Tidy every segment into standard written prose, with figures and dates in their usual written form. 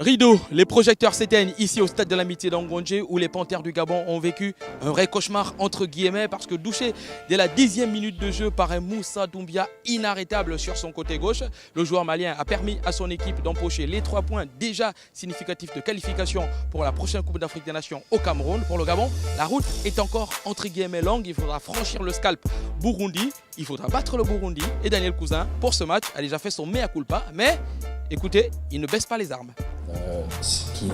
Rideau, les projecteurs s'éteignent ici au stade de l'Amitié d'Angonje où les Panthères du Gabon ont vécu un vrai cauchemar entre guillemets parce que douché dès la 10e minute de jeu par un Moussa Doumbia inarrêtable sur son côté gauche. Le joueur malien a permis à son équipe d'empocher les 3 points déjà significatifs de qualification pour la prochaine Coupe d'Afrique des Nations au Cameroun. Pour le Gabon, la route est encore entre guillemets longue. Il faudra franchir le scalp Burundi, il faudra battre le Burundi et Daniel Cousin pour ce match a déjà fait son mea culpa. Mais écoutez, il ne baisse pas les armes. Ce qui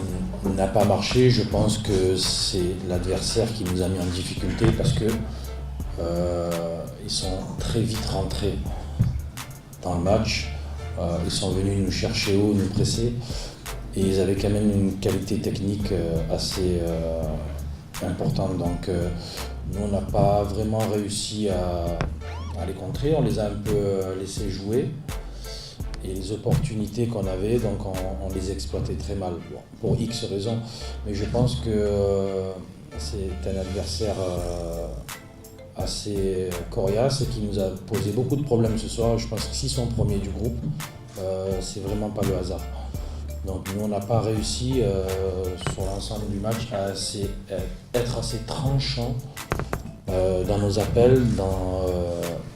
n'a pas marché, je pense que c'est l'adversaire qui nous a mis en difficulté parce que ils sont très vite rentrés dans le match. Ils sont venus nous chercher haut, nous presser et ils avaient quand même une qualité technique assez importante. Donc nous on n'a pas vraiment réussi à les contrer, on les a un peu laissés jouer. Et les opportunités qu'on avait, donc on les exploitait très mal, bon, pour X raisons. Mais je pense que c'est un adversaire assez coriace et qui nous a posé beaucoup de problèmes ce soir. Je pense que s'ils sont premiers du groupe, c'est vraiment pas le hasard. Donc nous on n'a pas réussi sur l'ensemble du match à être assez tranchant dans nos appels, dans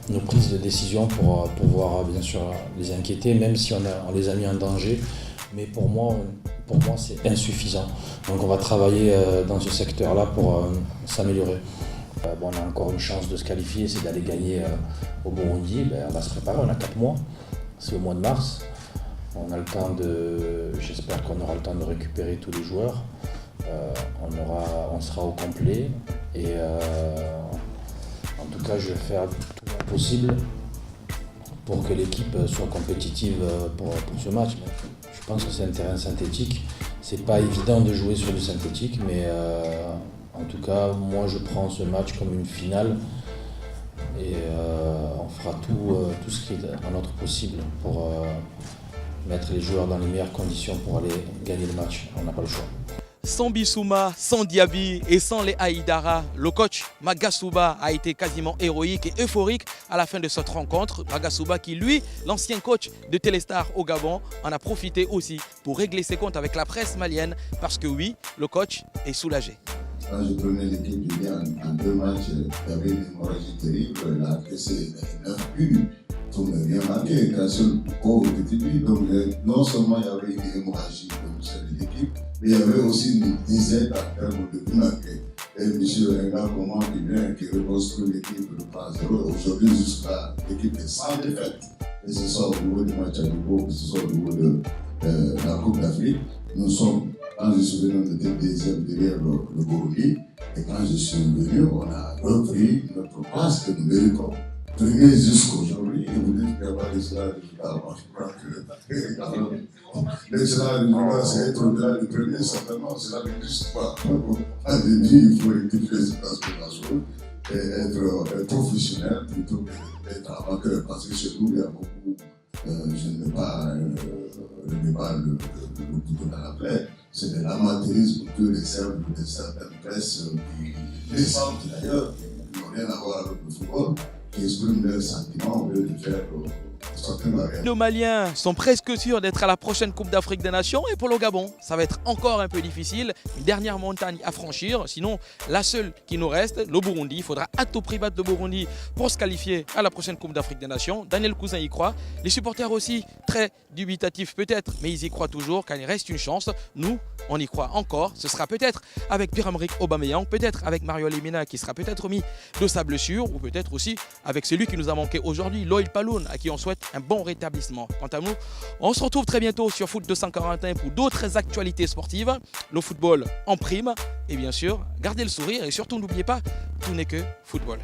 nos prises de décision pour pouvoir bien sûr les inquiéter, même si on les a mis en danger. Mais pour moi c'est insuffisant. Donc on va travailler dans ce secteur-là pour s'améliorer. On a encore une chance de se qualifier, c'est d'aller gagner au Burundi. On va se préparer, on a 4 mois, c'est au mois de mars. On a le temps j'espère qu'on aura le temps de récupérer tous les joueurs. On sera au complet et en tout cas je vais faire tout le possible pour que l'équipe soit compétitive pour ce match. Je pense que c'est un terrain synthétique, c'est pas évident de jouer sur du synthétique, mais en tout cas moi je prends ce match comme une finale et on fera tout ce qui est à notre possible pour mettre les joueurs dans les meilleures conditions pour aller gagner le match. On n'a pas le choix. Sans Bissouma, sans Diaby et sans les Haïdara, le coach Magasuba a été quasiment héroïque et euphorique à la fin de cette rencontre. Magasuba qui, lui, l'ancien coach de Téléstar au Gabon, en a profité aussi pour régler ses comptes avec la presse malienne parce que oui, le coach est soulagé. Quand je prenais l'équipe du Bien en 2 matchs, il y avait une hémorragie terrible, il a encaissé 9 buts. Tout n'a rien manqué, qu'un seul pauvre petit but. Donc non seulement il y avait une hémorragie de l'équipe, mais il y avait aussi une dizaine en termes de buts manqués. Et M. Renga comment qui vient, qui reconstruit l'équipe de 3-0. Aujourd'hui, jusqu'à l'équipe est sans défaite. Que ce soit au niveau du match à niveau, que ce soit au niveau de la Coupe d'Afrique, nous sommes, quand je suis venu, on était 2e derrière le Burundi. Et quand je suis venu, on a repris notre place que nous méritons. Premier jusqu'aujourd'hui, et vous dites qu'il n'y a pas d'excellent résultat. Moi, je crois que l'excellent résultat, c'est être au-delà du premier, certainement, cela n'existe pas. On a dit il faut rectifier cette aspiration et être professionnel plutôt qu'être amateur. Parce que chez nous, il y a beaucoup, je ne mets pas le couteau dans la plaie, c'est de l'amateurisme que les servent de certaines presses qui descendent d'ailleurs, qui n'ont rien à voir avec le football, qui expriment leurs sentiments au lieu de faire certaines variantes. Nos Maliens sont presque sûrs d'être à la prochaine Coupe d'Afrique des Nations et pour le Gabon, ça va être encore un peu difficile. Une dernière montagne à franchir, sinon la seule qui nous reste, le Burundi. Il faudra à tout prix battre le Burundi pour se qualifier à la prochaine Coupe d'Afrique des Nations. Daniel Cousin y croit. Les supporters aussi, très dubitatifs peut-être, mais ils y croient toujours car il reste une chance. Nous, on y croit encore. Ce sera peut-être avec Pierre-Emerick Aubameyang, peut-être avec Mario Lemina qui sera peut-être remis de sa blessure ou peut-être aussi avec celui qui nous a manqué aujourd'hui, Loïl Paloun, à qui on souhaite un bon rétablissement. Quant à nous, on se retrouve très bientôt sur Foot 241 pour d'autres actualités sportives. Le football en prime et bien sûr, gardez le sourire et surtout n'oubliez pas, tout n'est que football.